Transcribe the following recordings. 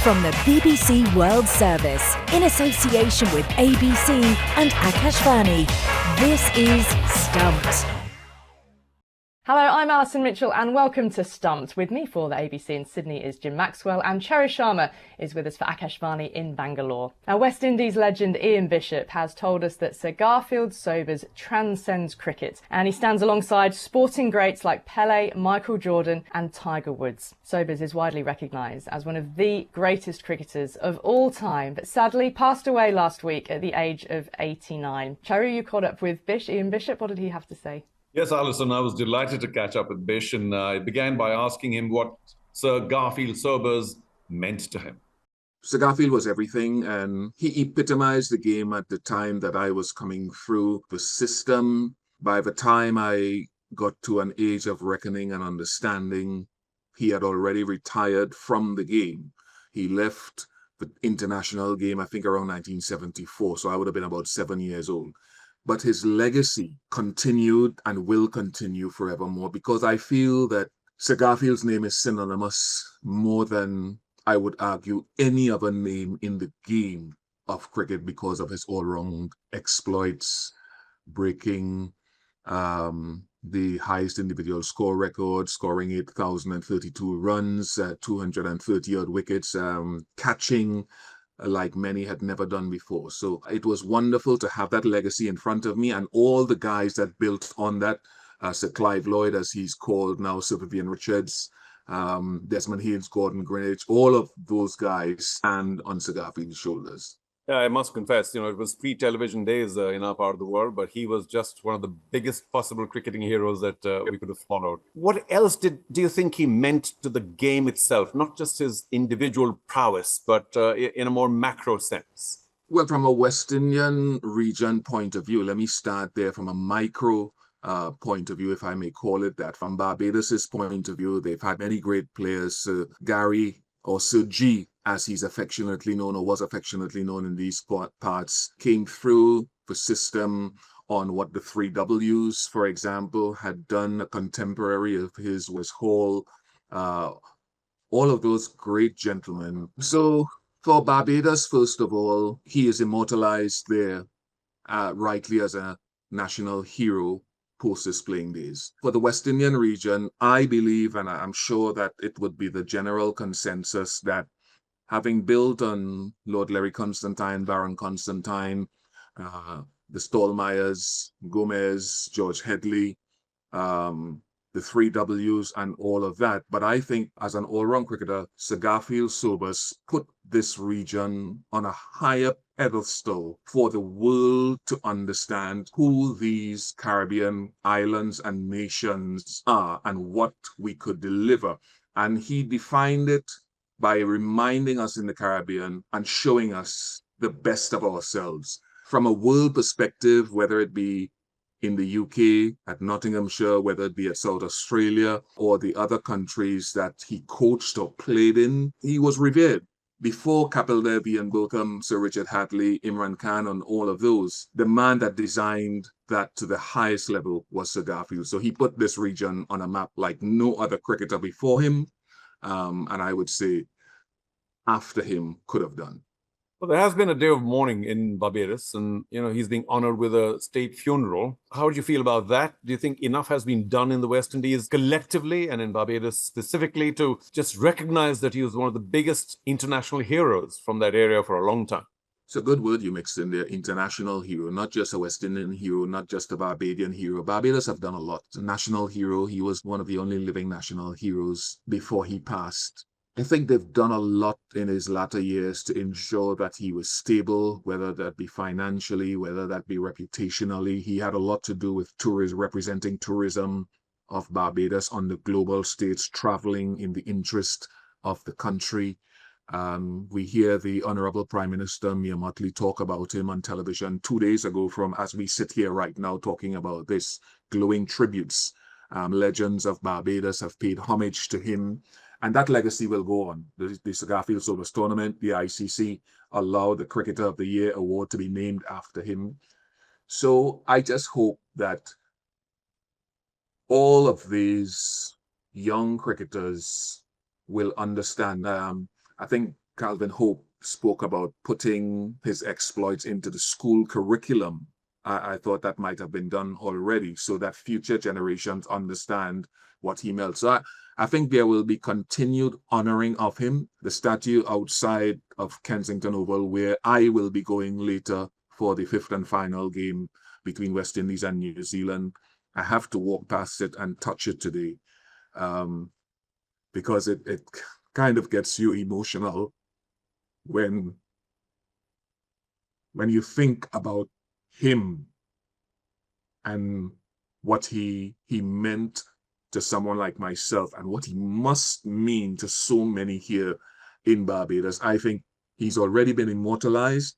From the BBC World Service, in association with ABC and Akashvani, this is Stumped. Hello, I'm Alison Mitchell and welcome to Stumped. With me for the ABC in Sydney is Jim Maxwell and Cherry Sharma is with us for Akashvani in Bangalore. Now, West Indies legend Ian Bishop has told us that Sir Garfield Sobers transcends cricket and he stands alongside sporting greats like Pele, Michael Jordan and Tiger Woods. Sobers is widely recognised as one of the greatest cricketers of all time, but sadly passed away last week at the age of 89. Cherry, you caught up with Ian Bishop. What did he have to say? Yes, Alison, I was delighted to catch up with Bish, and I began by asking him what Sir Garfield Sobers meant to him. Sir Garfield was everything, and he epitomized the game at the time that I was coming through the system. By the time I got to an age of reckoning and understanding, he had already retired from the game. He left the international game, I think, around 1974, so I would have been about 7 years old. But his legacy continued and will continue forevermore, because I feel that Sir Garfield's name is synonymous more than, I would argue, any other name in the game of cricket because of his all-round exploits, breaking the highest individual score record, scoring 8,032 runs, 230-odd wickets, catching like many had never done before. So it was wonderful to have that legacy in front of me, and all the guys that built on that, Sir Clive Lloyd, as he's called now, Sir Vivian Richards, Desmond Haynes, Gordon Greenidge, all of those guys stand on Sir Garfield's shoulders. Yeah, I must confess, it was pre-television days in our part of the world, but he was just one of the biggest possible cricketing heroes that we could have followed. What else do you think he meant to the game itself? Not just his individual prowess, but in a more macro sense? Well, from a West Indian region point of view, let me start there from a micro point of view, if I may call it that. From Barbados' point of view, they've had many great players. Sir Gary, or Sir G, as he's affectionately known, or was affectionately known in these parts, came through the system on what the 3 Ws, for example, had done. A contemporary of his was Hall. All of those great gentlemen. So for Barbados, first of all, he is immortalized there rightly as a national hero post his playing days. For the West Indian region, I believe, and I'm sure that it would be the general consensus, that having built on Lord Larry Constantine, Baron Constantine, the Stallmeyers, Gomez, George Headley, the 3 Ws and all of that. But I think as an all-round cricketer, Sir Garfield Sobers put this region on a higher pedestal for the world to understand who these Caribbean islands and nations are and what we could deliver. And he defined it by reminding us in the Caribbean and showing us the best of ourselves. From a world perspective, whether it be in the UK, at Nottinghamshire, whether it be at South Australia, or the other countries that he coached or played in, he was revered. Before Kapil Dev, Ian Botham, Sir Richard Hadley, Imran Khan, and all of those, the man that designed that to the highest level was Sir Garfield. So he put this region on a map like no other cricketer before him, and I would say after him could have done. Well, there has been a day of mourning in Barbados, and he's being honored with a state funeral. How do you feel about that? Do you think enough has been done in the West Indies collectively and in Barbados specifically to just recognize that he was one of the biggest international heroes from that area for a long time? It's a good word you mixed in there, international hero, not just a West Indian hero, not just a Barbadian hero. Barbados have done a lot. A national hero, he was one of the only living national heroes before he passed. I think they've done a lot in his latter years to ensure that he was stable, whether that be financially, whether that be reputationally. He had a lot to do with tourism, representing tourism of Barbados on the global stage, traveling in the interest of the country. We hear the Honorable Prime Minister Mia Mottley talk about him on television 2 days ago, from as we sit here right now talking about this, glowing tributes. Legends of Barbados have paid homage to him. And that legacy will go on. The Sir Garfield Sobers tournament, the ICC allowed the Cricketer of the Year award to be named after him. So I just hope that all of these young cricketers will understand. I think Calvin Hope spoke about putting his exploits into the school curriculum. I thought that might have been done already so that future generations understand what he meant. So I think there will be continued honoring of him. The statue outside of Kensington Oval, where I will be going later for the fifth and final game between West Indies and New Zealand. I have to walk past it and touch it today, because it kind of gets you emotional when you think about him and what he meant to someone like myself and what he must mean to so many here in Barbados. I think he's already been immortalized,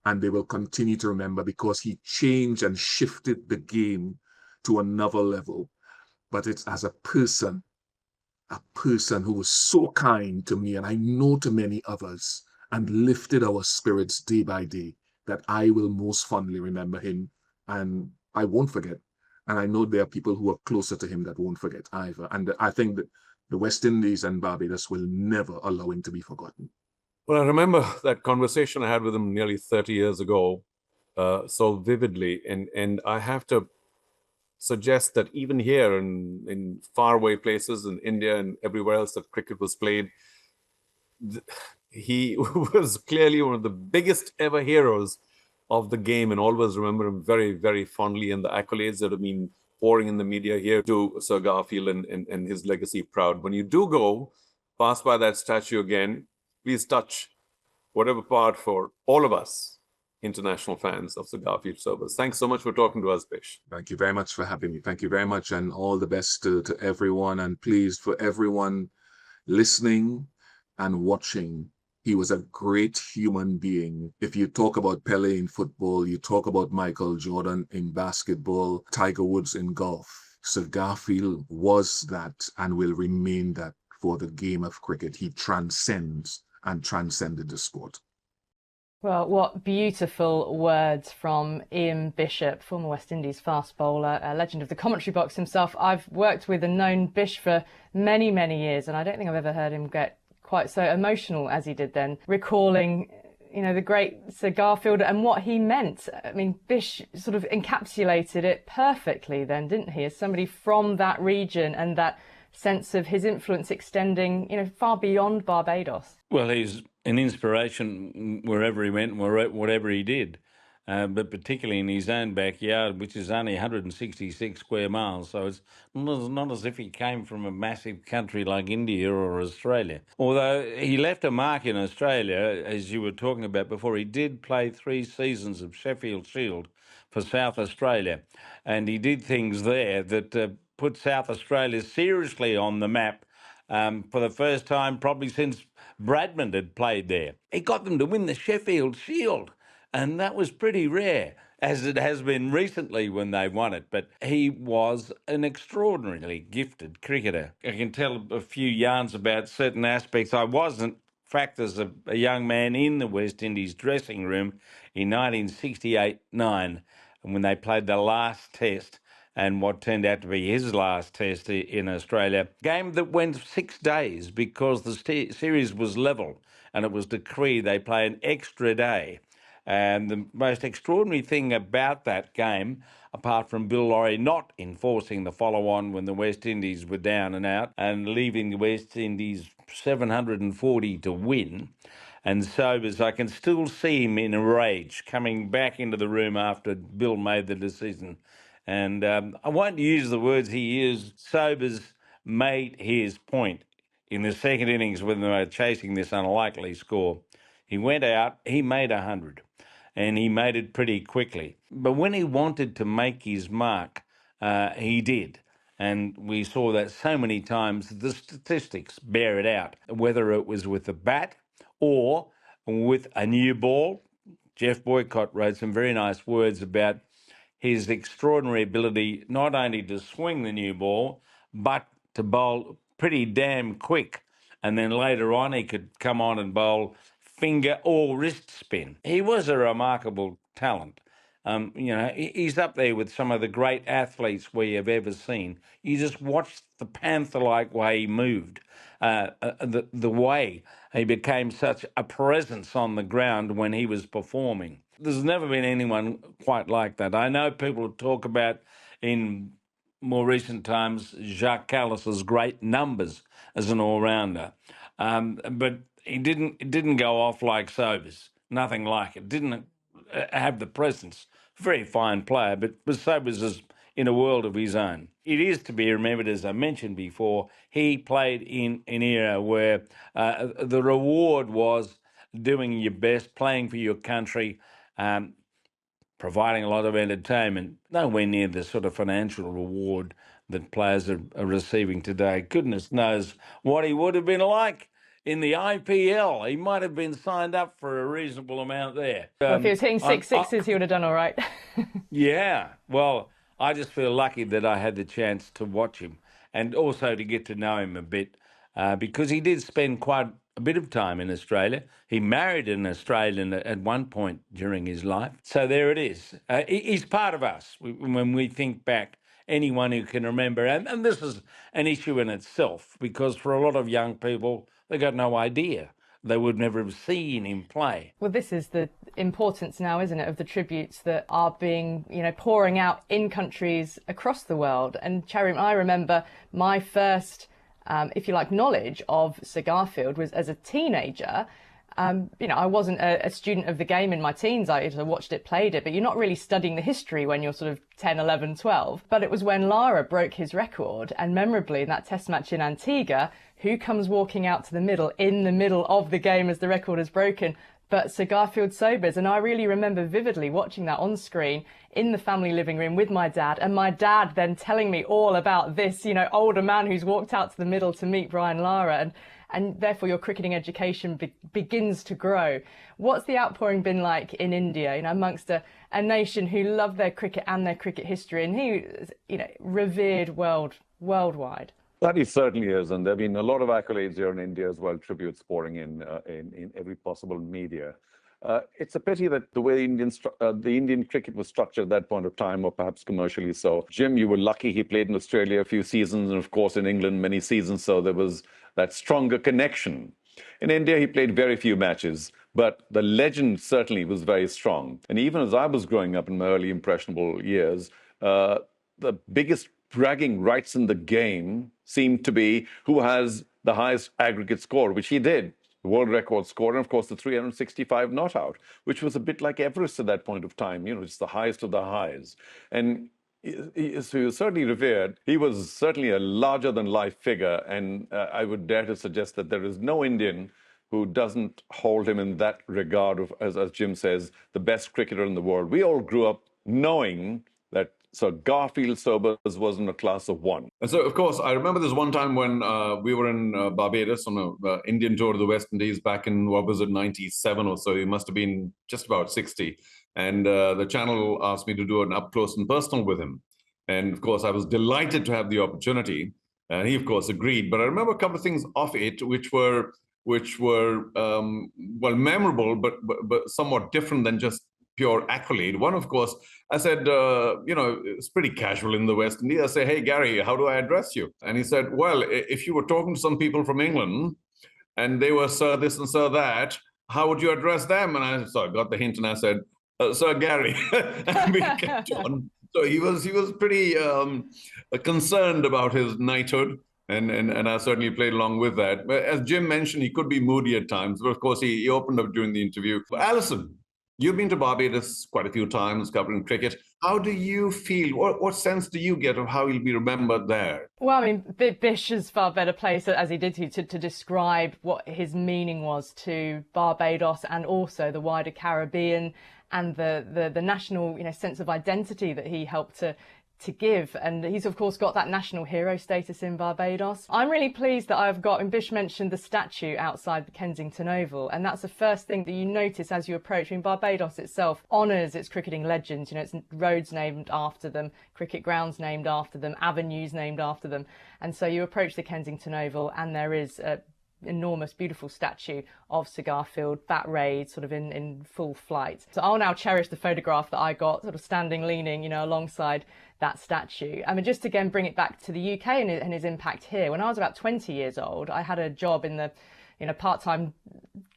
and they will continue to remember because he changed and shifted the game to another level. But it's as a person who was so kind to me, and I know to many others, and lifted our spirits day by day, that I will most fondly remember him, and I won't forget. And I know there are people who are closer to him that won't forget either. And I think that the West Indies and Barbados will never allow him to be forgotten. Well, I remember that conversation I had with him nearly 30 years ago so vividly. And I have to suggest that even here in faraway places in India and everywhere else that cricket was played, he was clearly one of the biggest ever heroes of the game, and always remember him very, very fondly, and the accolades that have been pouring in the media here to Sir Garfield and his legacy proud. When you do go pass by that statue again, please touch whatever part for all of us international fans of Sir Garfield Sobers. Thanks so much for talking to us, Bish. Thank you very much for having me. Thank you very much, and all the best to everyone. And please, for everyone listening and watching, he was a great human being. If you talk about Pele in football, you talk about Michael Jordan in basketball, Tiger Woods in golf. Sir Garfield was that and will remain that for the game of cricket. He transcends and transcended the sport. Well, what beautiful words from Ian Bishop, former West Indies fast bowler, a legend of the commentary box himself. I've worked with and known Bish for many, many years, and I don't think I've ever heard him get quite so emotional as he did then, recalling, the great Sir Garfield and what he meant. I mean, Bish sort of encapsulated it perfectly then, didn't he? As somebody from that region and that sense of his influence extending, far beyond Barbados. Well, he's an inspiration wherever he went, whatever he did. But particularly in his own backyard, which is only 166 square miles. So it's not as if he came from a massive country like India or Australia. Although he left a mark in Australia, as you were talking about before, he did play 3 seasons of Sheffield Shield for South Australia. And he did things there that put South Australia seriously on the map for the first time probably since Bradman had played there. He got them to win the Sheffield Shield. And that was pretty rare, as it has been recently when they won it. But he was an extraordinarily gifted cricketer. I can tell a few yarns about certain aspects. I wasn't, in fact, as a young man in the West Indies dressing room in 1968-9, when they played the last test and what turned out to be his last test in Australia. Game that went 6 days because the series was level and it was decreed they play an extra day. And the most extraordinary thing about that game, apart from Bill Lawry not enforcing the follow-on when the West Indies were down and out and leaving the West Indies 740 to win, and Sobers, I can still see him in a rage coming back into the room after Bill made the decision. And I won't use the words he used. Sobers made his point in the second innings when they were chasing this unlikely score. He went out, he made 100. And he made it pretty quickly. But when he wanted to make his mark, he did. And we saw that so many times. The statistics bear it out, whether it was with the bat or with a new ball. Jeff Boycott wrote some very nice words about his extraordinary ability not only to swing the new ball, but to bowl pretty damn quick. And then later on, he could come on and bowl finger or wrist spin. He was a remarkable talent. He's up there with some of the great athletes we have ever seen. You just watch the panther-like way he moved, the way he became such a presence on the ground when he was performing. There's never been anyone quite like that. I know people talk about in more recent times Jacques Kallis's great numbers as an all-rounder, but it didn't go off like Sobers. Nothing like it. Didn't have the presence. Very fine player, but Sobers is in a world of his own. It is to be remembered, as I mentioned before, he played in an era where the reward was doing your best, playing for your country, providing a lot of entertainment, nowhere near the sort of financial reward that players are receiving today. Goodness knows what he would have been like in the IPL. He might have been signed up for a reasonable amount there. Well, if he was hitting sixes, he would have done all right. Yeah, well, I just feel lucky that I had the chance to watch him and also to get to know him a bit because he did spend quite a bit of time in Australia. He married an Australian at one point during his life. So there it is. He's part of us when we think back. Anyone who can remember, and this is an issue in itself because for a lot of young people, they got no idea. They would never have seen him play. Well, this is the importance now, isn't it, of the tributes that are being, pouring out in countries across the world. And Cherry, I remember my first, if you like, knowledge of Sir Garfield was as a teenager. I wasn't a student of the game in my teens. I watched it, played it, but you're not really studying the history when you're sort of 10, 11, 12. But it was when Lara broke his record, and memorably in that test match in Antigua, who comes walking out to the middle in the middle of the game as the record is broken? But Sir Garfield Sobers. And I really remember vividly watching that on screen in the family living room with my dad, and my dad then telling me all about this, older man who's walked out to the middle to meet Brian Lara. And therefore your cricketing education begins to grow. What's the outpouring been like in India, amongst a nation who love their cricket and their cricket history, and who, revered worldwide? That he certainly is, and there have been a lot of accolades here in India as well, tributes pouring in every possible media. It's a pity that the way the Indian cricket was structured at that point of time, or perhaps commercially so. Jim, you were lucky he played in Australia a few seasons, and of course in England many seasons, so there was that stronger connection. In India, he played very few matches, but the legend certainly was very strong. And even as I was growing up in my early impressionable years, the biggest bragging rights in the game seemed to be who has the highest aggregate score, which he did. The world record score, and of course the 365 not out, which was a bit like Everest at that point of time, it's the highest of the highs. And so he was certainly revered. He was certainly a larger-than-life figure, and I would dare to suggest that there is no Indian who doesn't hold him in that regard of, as Jim says, the best cricketer in the world. We all grew up knowing that Sir Garfield Sobers was in a class of one. And so, of course, I remember this one time when we were in Barbados on an Indian tour to the West Indies back in, 97 or so. He must have been just about 60. And the channel asked me to do an up-close and personal with him. And, of course, I was delighted to have the opportunity. And he, of course, agreed. But I remember a couple of things off it, which were memorable, but somewhat different than just pure accolade. One, of course, I said, it's pretty casual in the West Indies. I say, hey, Gary, how do I address you? And he said, well, if you were talking to some people from England and they were Sir this and Sir that, how would you address them? And I got the hint and I said, Sir Gary. And we kept on. So he was pretty concerned about his knighthood. And I certainly played along with that. But as Jim mentioned, he could be moody at times. But of course, he opened up during the interview. Alison, you've been to Barbados quite a few times covering cricket. How do you feel? What sense do you get of how he'll be remembered there? Well, I mean, Bish is far better placed, as he did, to describe what his meaning was to Barbados and also the wider Caribbean and the national, sense of identity that he helped to give. And he's, of course, got that national hero status in Barbados. I'm really pleased that I've got, and Bish mentioned the statue outside the Kensington Oval, and that's the first thing that you notice as you approach. I mean, Barbados itself honours its cricketing legends. It's roads named after them, cricket grounds named after them, avenues named after them. And so you approach the Kensington Oval and there is enormous, beautiful statue of Sir Garfield, bat raised, sort of in full flight. So I'll now cherish the photograph that I got, sort of standing, leaning, alongside that statue. I mean, just to again bring it back to the UK and his impact here. When I was about 20 years old, I had a job in the, part-time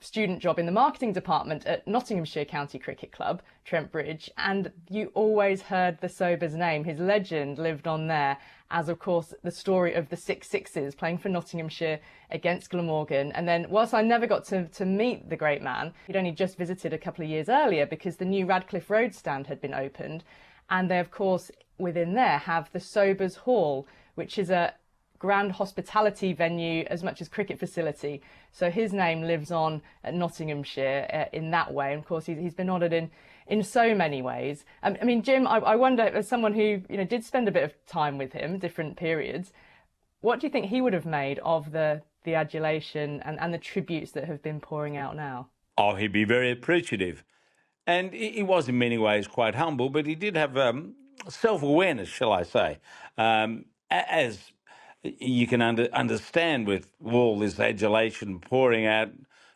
student job in the marketing department at Nottinghamshire County Cricket Club, Trent Bridge, and you always heard the Sobers name. His legend lived on there, as of course the story of the 6 sixes playing for Nottinghamshire against Glamorgan. And then whilst I never got to meet the great man, he'd only just visited a couple of years earlier because the new Radcliffe Road stand had been opened, and they of course within there have the Sobers Hall, which is a grand hospitality venue as much as cricket facility. So his name lives on at Nottinghamshire in that way. And of course, he's been honoured in so many ways. I mean, Jim, I wonder, as someone who did spend a bit of time with him, different periods, what do you think he would have made of the adulation and the tributes that have been pouring out now? Oh, he'd be very appreciative. And he was in many ways quite humble, but he did have self-awareness, shall I say, as you can understand with all this adulation pouring out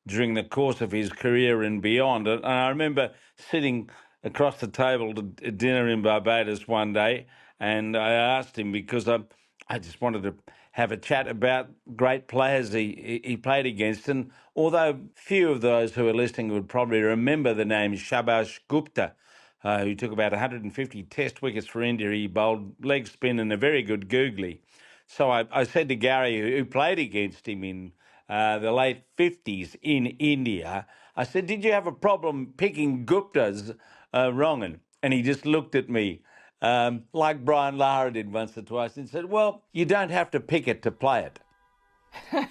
during the course of his career and beyond. And I remember sitting across the table to dinner in Barbados one day, and I asked him because I just wanted to have a chat about great players he played against. And although few of those who are listening would probably remember the name Subhash Gupta, who took about 150 test wickets for India, he bowled leg spin and a very good googly. So I said to Gary, who played against him in the late 50s in India, I said, did you have a problem picking Guptas wrong? And he just looked at me like Brian Lara did once or twice and said, well, you don't have to pick it to play it.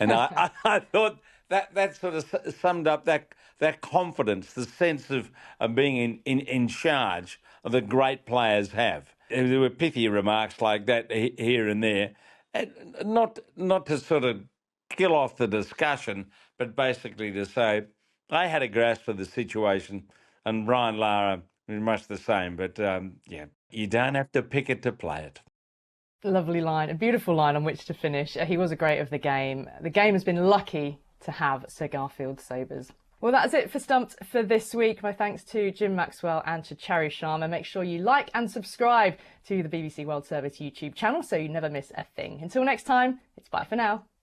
And I thought that sort of summed up that confidence, the sense of being in charge of the great players have. There were pithy remarks like that here and there. And not to sort of kill off the discussion, but basically to say, I had a grasp of the situation, and Brian Lara is much the same. But you don't have to pick it to play it. Lovely line, a beautiful line on which to finish. He was a great of the game. The game has been lucky to have Sir Garfield Sobers. Well, that's it for Stumped for this week. My thanks to Jim Maxwell and to Cherry Sharma. Make sure you like and subscribe to the BBC World Service YouTube channel so you never miss a thing. Until next time, it's bye for now.